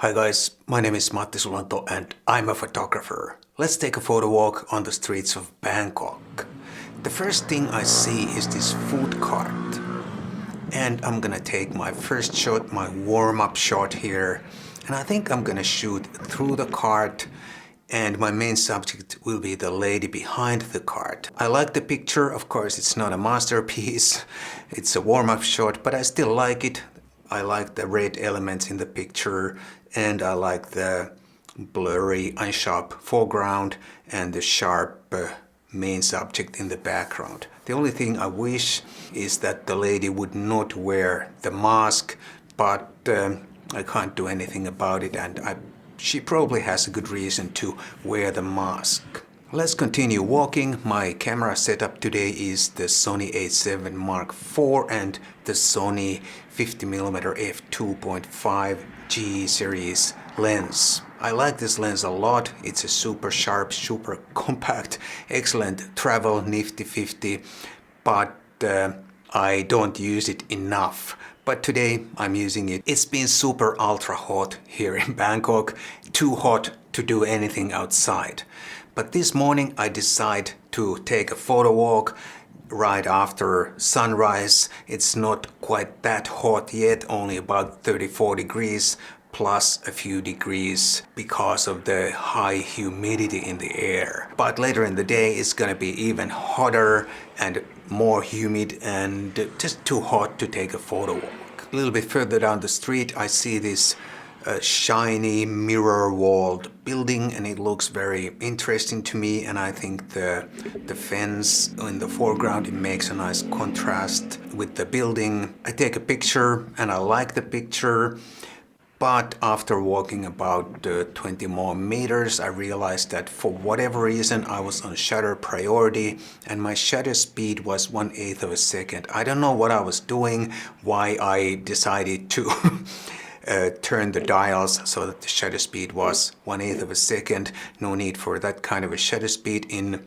Hi guys, my name is Matti Sulanto and I'm a photographer. Let's take a photo walk on the streets of Bangkok. The first thing I see is this food cart. And I'm gonna take my first shot, my warm-up shot here. And I think I'm gonna shoot through the cart. And my main subject will be the lady behind the cart. I like the picture, of course it's not a masterpiece. It's a warm-up shot, but I still like it. I like the red elements in the picture and I like the blurry, unsharp foreground and the sharp main subject in the background. The only thing I wish is that the lady would not wear the mask, but I can't do anything about it and she probably has a good reason to wear the mask. Let's continue walking. My camera setup today is the Sony a7 Mark IV and the Sony 50mm f2.5 G series lens. I like this lens a lot. It's a super sharp, super compact, excellent travel nifty 50, but I don't use it enough. But today I'm using it. It's been super ultra hot here in Bangkok, too hot to do anything outside. But this morning I decided to take a photo walk right after sunrise. It's not quite that hot yet, only about 34 degrees plus a few degrees because of the high humidity in the air. But later in the day it's gonna be even hotter and more humid and just too hot to take a photo walk. A little bit further down the street I see this shiny mirror-walled building and it looks very interesting to me, and I think the fence in the foreground, it makes a nice contrast with the building. I take a picture and I like the picture, but after walking about 20 more meters I realized that for whatever reason I was on shutter priority and my shutter speed was 1/8 of a second. I don't know what I was doing, why I decided to turn the dials so that the shutter speed was 1/8 of a second. No need for that kind of a shutter speed in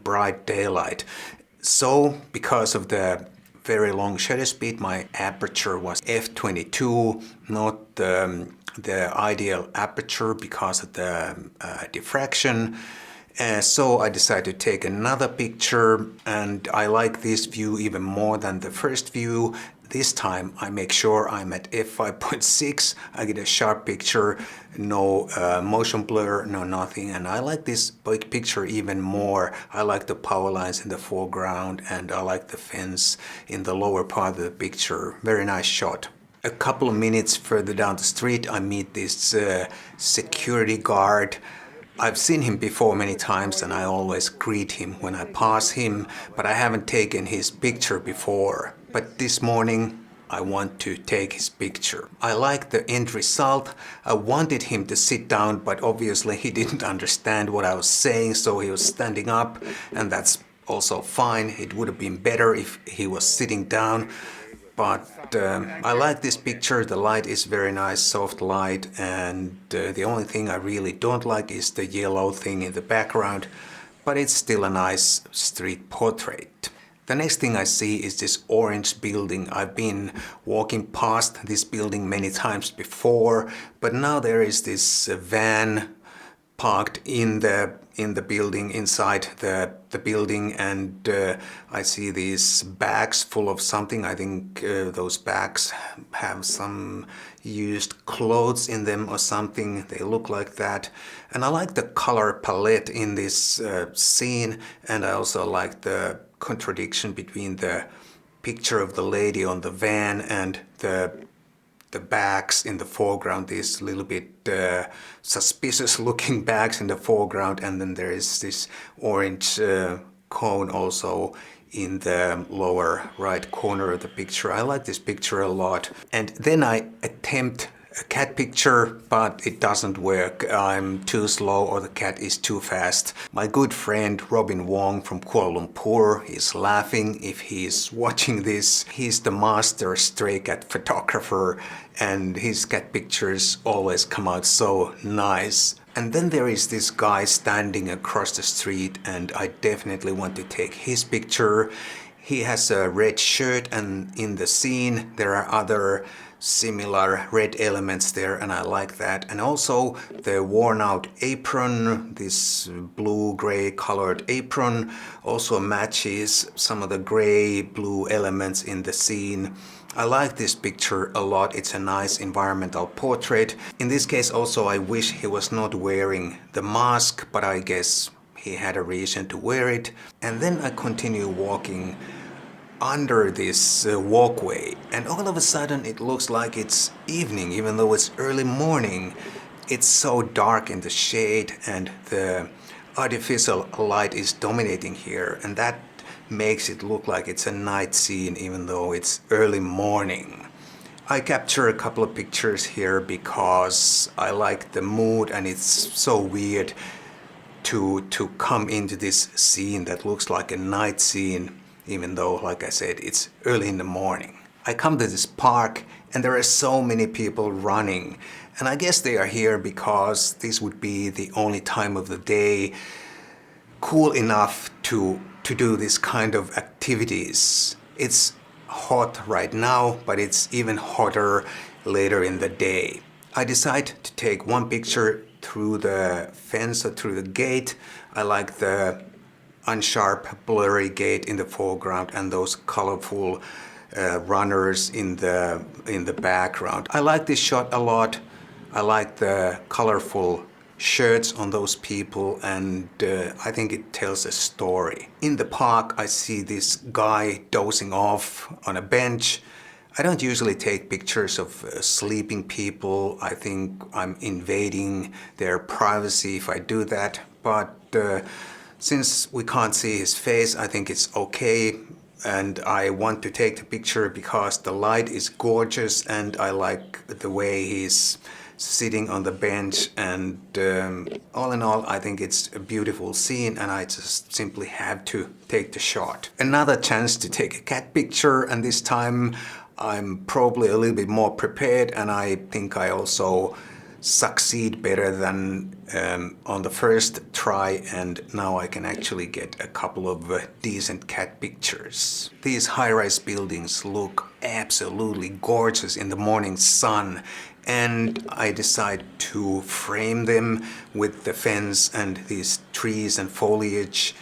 bright daylight. So because of the very long shutter speed, my aperture was f22, not the ideal aperture because of the diffraction. So I decided to take another picture and I like this view even more than the first view. This time I make sure I'm at f5.6, I get a sharp picture, no motion blur, no nothing, and I like this big picture even more. I like the power lines in the foreground and I like the fence in the lower part of the picture. Very nice shot. A couple of minutes further down the street I meet this security guard. I've seen him before many times and I always greet him when I pass him, but I haven't taken his picture before. But this morning I want to take his picture. I like the end result. I wanted him to sit down, but obviously he didn't understand what I was saying, so he was standing up, and that's also fine. It would have been better if he was sitting down. But I like this picture. The light is very nice, soft light, and the only thing I really don't like is the yellow thing in the background, but it's still a nice street portrait. The next thing I see is this orange building. I've been walking past this building many times before, but now there is this van parked in the building, inside the building, and I see these bags full of something. I think those bags have some used clothes in them or something. They look like that. And I like the color palette in this scene, and I also like the contradiction between the picture of the lady on the van and the bags in the foreground, these little bit suspicious looking bags in the foreground, and then there is this orange cone also in the lower right corner of the picture. I like this picture a lot. And then I attempt a cat picture, but it doesn't work. I'm too slow or the cat is too fast. My good friend Robin Wong from Kuala Lumpur is laughing if he's watching this. He's the master stray cat photographer and his cat pictures always come out so nice. And then there is this guy standing across the street and I definitely want to take his picture. He has a red shirt, and in the scene there are other similar red elements there, and I like that. And also the worn out apron, this blue-gray colored apron, also matches some of the gray-blue elements in the scene. I like this picture a lot. It's a nice environmental portrait. In this case also I wish he was not wearing the mask, but I guess he had a reason to wear it. And then I continue walking under this walkway, and all of a sudden it looks like it's evening even though it's early morning. It's so dark in the shade, and the artificial light is dominating here, and that makes it look like it's a night scene even though it's early morning. I capture a couple of pictures here because I like the mood, and it's so weird to come into this scene that looks like a night scene even though, like I said, it's early in the morning. I come to this park and there are so many people running, and I guess they are here because this would be the only time of the day cool enough to do this kind of activities. It's hot right now, but it's even hotter later in the day. I decide to take one picture through the fence or through the gate. I like the unsharp, blurry gate in the foreground and those colorful runners in the background. I like this shot a lot. I like the colorful shirts on those people, and I think it tells a story. In the park I see this guy dozing off on a bench. I don't usually take pictures of sleeping people. I think I'm invading their privacy if I do that, but since we can't see his face, I think it's okay, and I want to take the picture because the light is gorgeous and I like the way he's sitting on the bench, and all in all I think it's a beautiful scene, and I just simply have to take the shot. Another chance to take a cat picture, and this time I'm probably a little bit more prepared, and I think I also succeed better than on the first try, and now I can actually get a couple of decent cat pictures. These high-rise buildings look absolutely gorgeous in the morning sun, and I decide to frame them with the fence and these trees and foliage,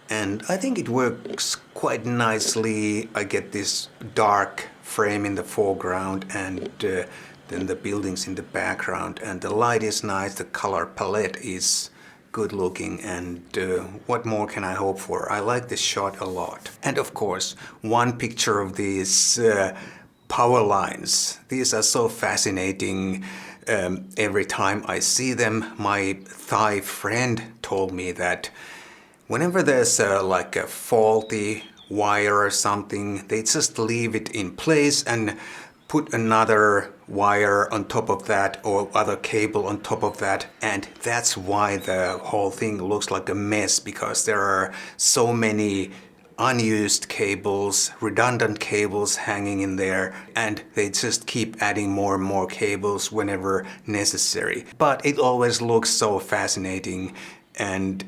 and I think it works quite nicely. I get this dark frame in the foreground and then the buildings in the background, and the light is nice, the color palette is good looking, and what more can I hope for? I like this shot a lot. And of course, one picture of these power lines. These are so fascinating. Every time I see them, my Thai friend told me that whenever there's like a faulty wire or something, they just leave it in place and put another wire on top of that or other cable on top of that, and that's why the whole thing looks like a mess, because there are so many unused cables, redundant cables hanging in there, and they just keep adding more and more cables whenever necessary. But it always looks so fascinating and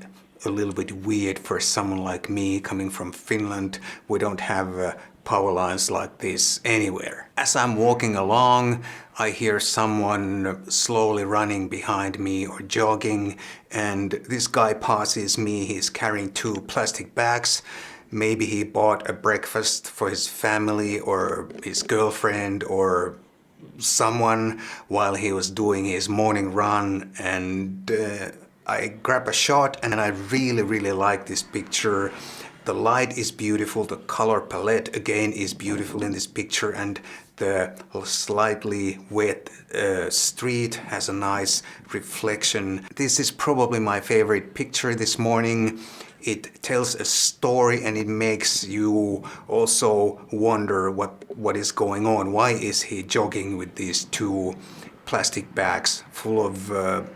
a little bit weird for someone like me coming from Finland. We don't have power lines like this anywhere. As I'm walking along, I hear someone slowly running behind me or jogging, and this guy passes me. He's carrying 2 plastic bags. Maybe he bought a breakfast for his family or his girlfriend or someone while he was doing his morning run, and I grab a shot, and I really like this picture. The light is beautiful, the color palette again is beautiful in this picture, and the slightly wet street has a nice reflection. This is probably my favorite picture this morning. It tells a story, and it makes you also wonder what is going on. Why is he jogging with these 2 plastic bags full of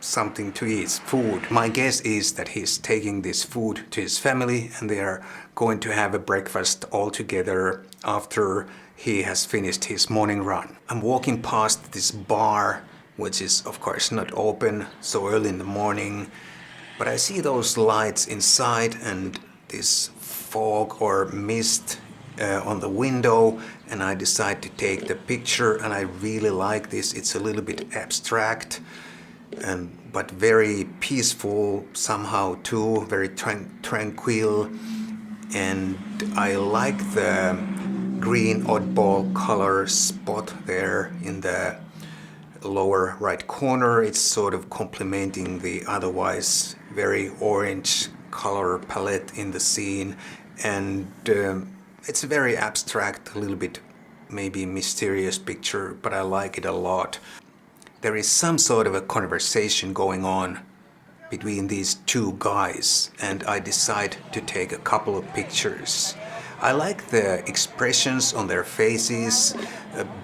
something to eat, food? My guess is that he's taking this food to his family, and they are going to have a breakfast all together after he has finished his morning run. I'm walking past this bar, which is of course not open so early in the morning, but I see those lights inside and this fog or mist on the window, and I decide to take the picture, and I really like this. It's a little bit abstract, but very peaceful somehow too, very tranquil, and I like the green oddball color spot there in the lower right corner. It's sort of complementing the otherwise very orange color palette in the scene, and it's a very abstract, a little bit maybe mysterious picture, but I like it a lot. There is some sort of a conversation going on between these two guys, and I decide to take a couple of pictures. I like the expressions on their faces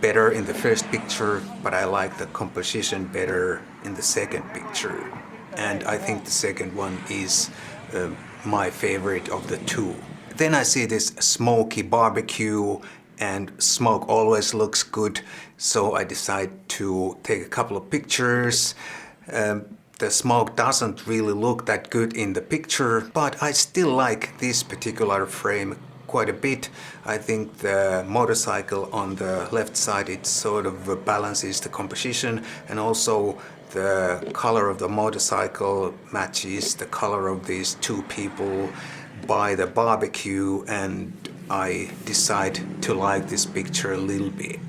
better in the first picture, but I like the composition better in the second picture. And I think the second one is my favorite of the two. Then I see this smoky barbecue, and smoke always looks good, so I decide to take a couple of pictures. The smoke doesn't really look that good in the picture, but I still like this particular frame quite a bit. I think the motorcycle on the left side, it sort of balances the composition, and also the color of the motorcycle matches the color of these two people by the barbecue, and I decide to like this picture a little bit.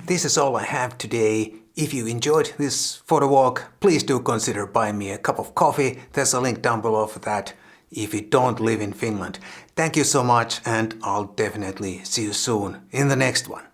This is all I have today. If you enjoyed this photo walk, please do consider buying me a cup of coffee. There's a link down below for that if you don't live in Finland. Thank you so much, and I'll definitely see you soon in the next one.